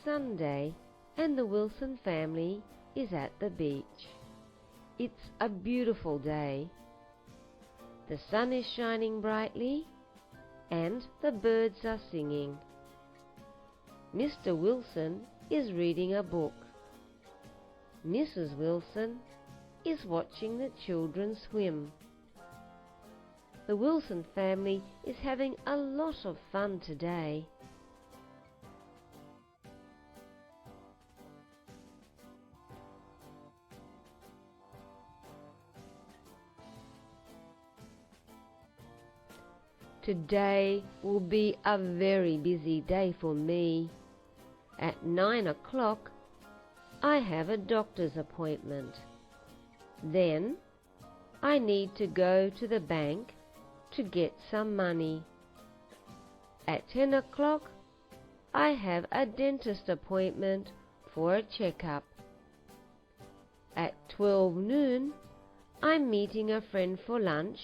Sunday and the Wilson family is at the beach. It's a beautiful day. The sun is shining brightly and the birds are singing. Mr. Wilson is reading a book. Mrs. Wilson is watching the children swim. The Wilson family is having a lot of fun today. Today will be a very busy day for me. At 9 o'clock, I have a doctor's appointment. Then, I need to go to the bank to get some money. At 10 o'clock, I have a dentist appointment for a checkup. At 12 noon, I'm meeting a friend for lunch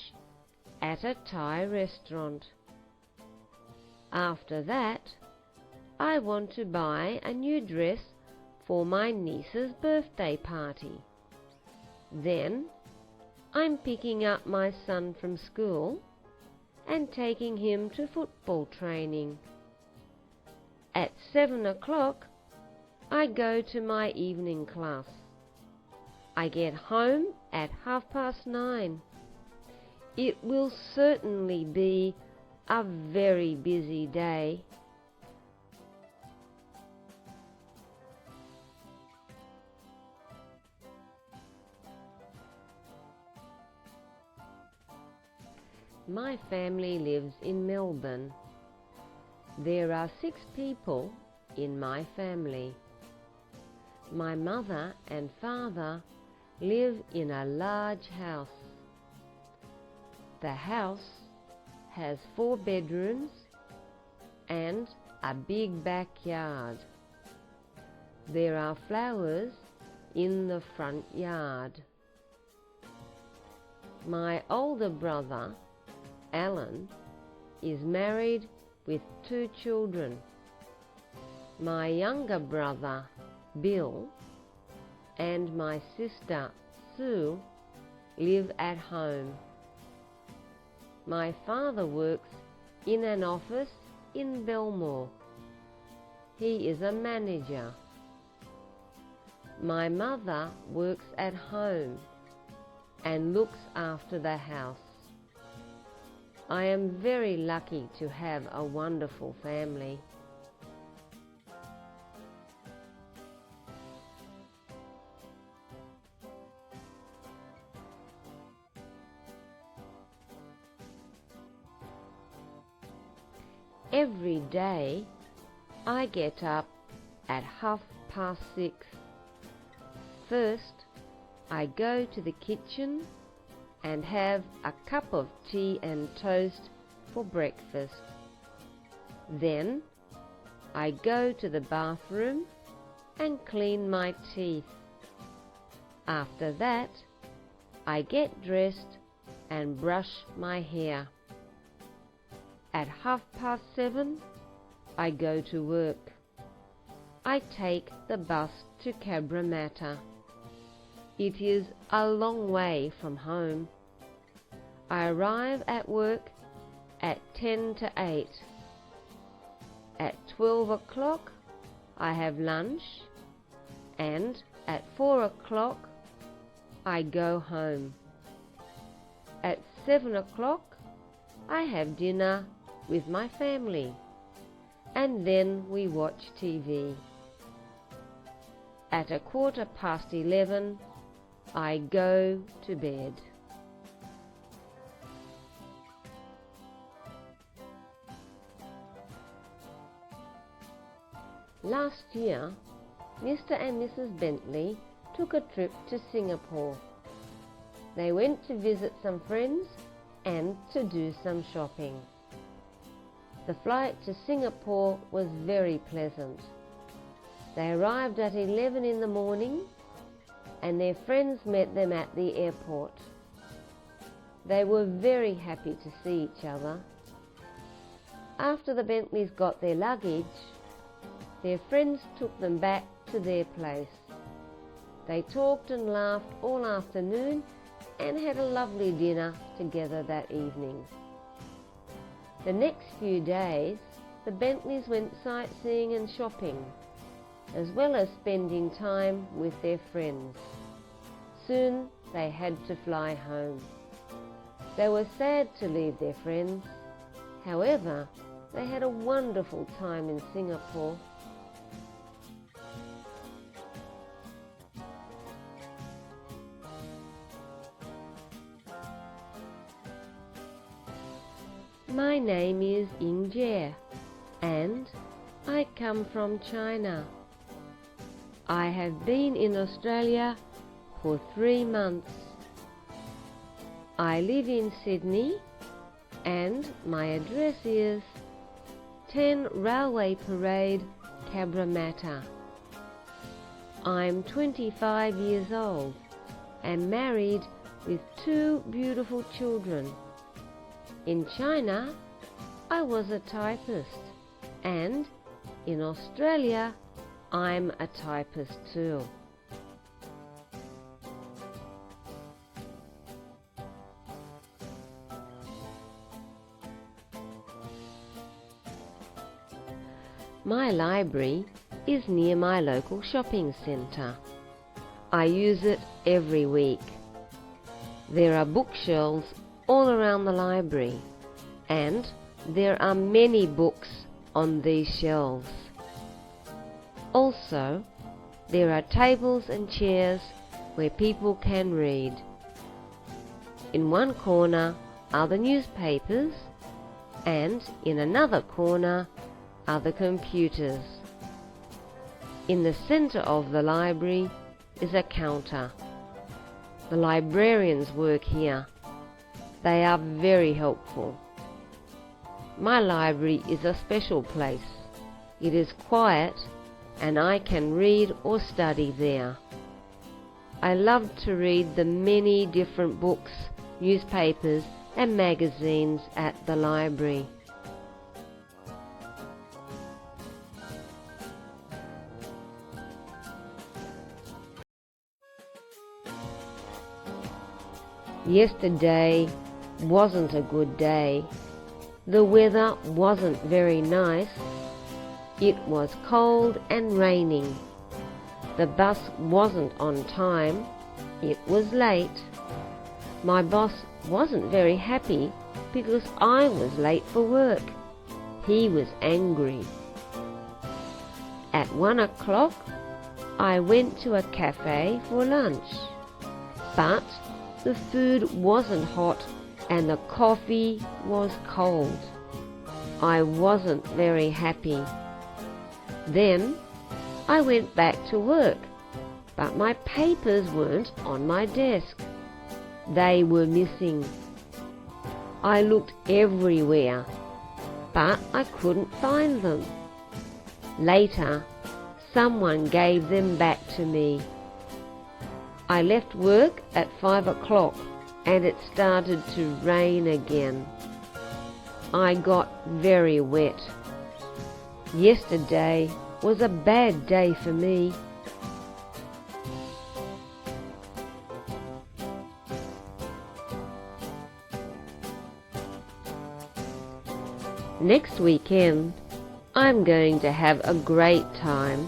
at a Thai restaurant. After that, I want to buy a new dress for my niece's birthday party. Then, I'm picking up my son from school and taking him to football training. At 7 o'clock, I go to my evening class. I get home at 9:30. It will certainly be a very busy day. My family lives in Melbourne. There are 6 people in my family. My mother and father live in a large house. The house has 4 bedrooms and a big backyard. There are flowers in the front yard. My older brother, Alan, is married with 2 children. My younger brother, Bill, and my sister, Sue, live at home. My father works in an office in Belmore. He is a manager. My mother works at home and looks after the house. I am very lucky to have a wonderful family. Every day, I get up at 6:30. First, I go to the kitchen and have a cup of tea and toast for breakfast. Then, I go to the bathroom and clean my teeth. After that, I get dressed and brush my hair. At 7:30, I go to work. I take the bus to Cabramatta. It is a long way from home. I arrive at work at 7:50. At 12 o'clock, I have lunch, and at 4 o'clock, I go home. At 7 o'clock, I have dinner with my family, and then we watch TV. At 11:15, I go to bed. Last year, Mr. and Mrs. Bentley took a trip to Singapore. They went to visit some friends and to do some shopping. The flight to Singapore was very pleasant. They arrived at 11 in the morning and their friends met them at the airport. They were very happy to see each other. After the Bentleys got their luggage, their friends took them back to their place. They talked and laughed all afternoon and had a lovely dinner together that evening. The next few days, the Bentleys went sightseeing and shopping, as well as spending time with their friends. Soon they had to fly home. They were sad to leave their friends. However, they had a wonderful time in Singapore. My name is Ying Jie, and I come from China. I have been in Australia for 3 months. I live in Sydney, and my address is 10 Railway Parade, Cabramatta. I'm 25 years old and married with 2 beautiful children. In China, I was a typist, and in Australia, I'm a typist too. My library is near my local shopping centre. I use it every week. There are bookshelves all around the library, and there are many books on these shelves. Also, there are tables and chairs where people can read. In one corner are the newspapers, and in another corner are the computers. In the centre of the library is a counter. The librarians work here. They are very helpful. My library is a special place. It is quiet, and I can read or study there. I love to read the many different books, newspapers, and magazines at the library. Yesterday wasn't a good day. The weather wasn't very nice. It was cold and raining. The bus wasn't on time. It was late. My boss wasn't very happy because I was late for work. He was angry. At 1 o'clock, I went to a cafe for lunch. But the food wasn't hot and the coffee was cold. I wasn't very happy. Then I went back to work, but my papers weren't on my desk. They were missing. I looked everywhere, but I couldn't find them. Later, someone gave them back to me. I left work at 5 o'clock and it started to rain again. I got very wet. Yesterday was a bad day for me. Next weekend, I'm going to have a great time.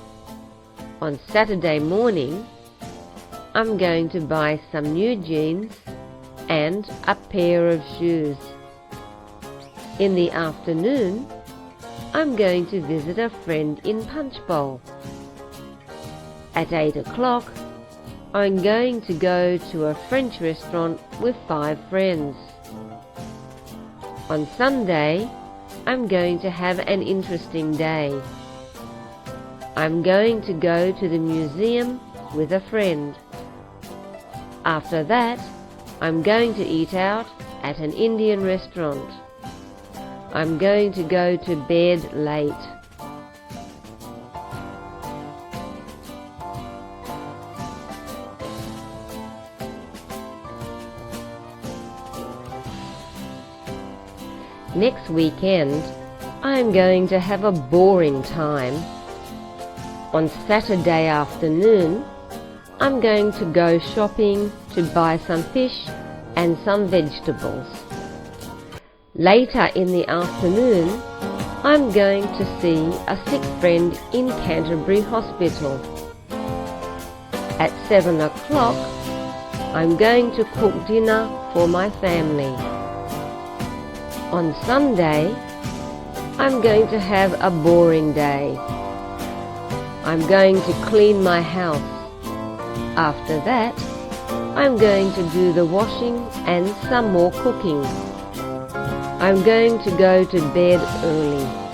On Saturday morning, I'm going to buy some new jeans and a pair of shoes. In the afternoon, I'm going to visit a friend in Punchbowl. At 8 o'clock, I'm going to go to a French restaurant with 5 friends. On Sunday, I'm going to have an interesting day. I'm going to go to the museum with a friend. After that, I'm going to eat out at an Indian restaurant. I'm going to go to bed late. Next weekend, I'm going to have a boring time. On Saturday afternoon, I'm going to go shopping to buy some fish and some vegetables. Later in the afternoon, I'm going to see a sick friend in Canterbury Hospital. At 7 o'clock, I'm going to cook dinner for my family. On Sunday, I'm going to have a boring day. I'm going to clean my house. After that, I'm going to do the washing and some more cooking. I'm going to go to bed early.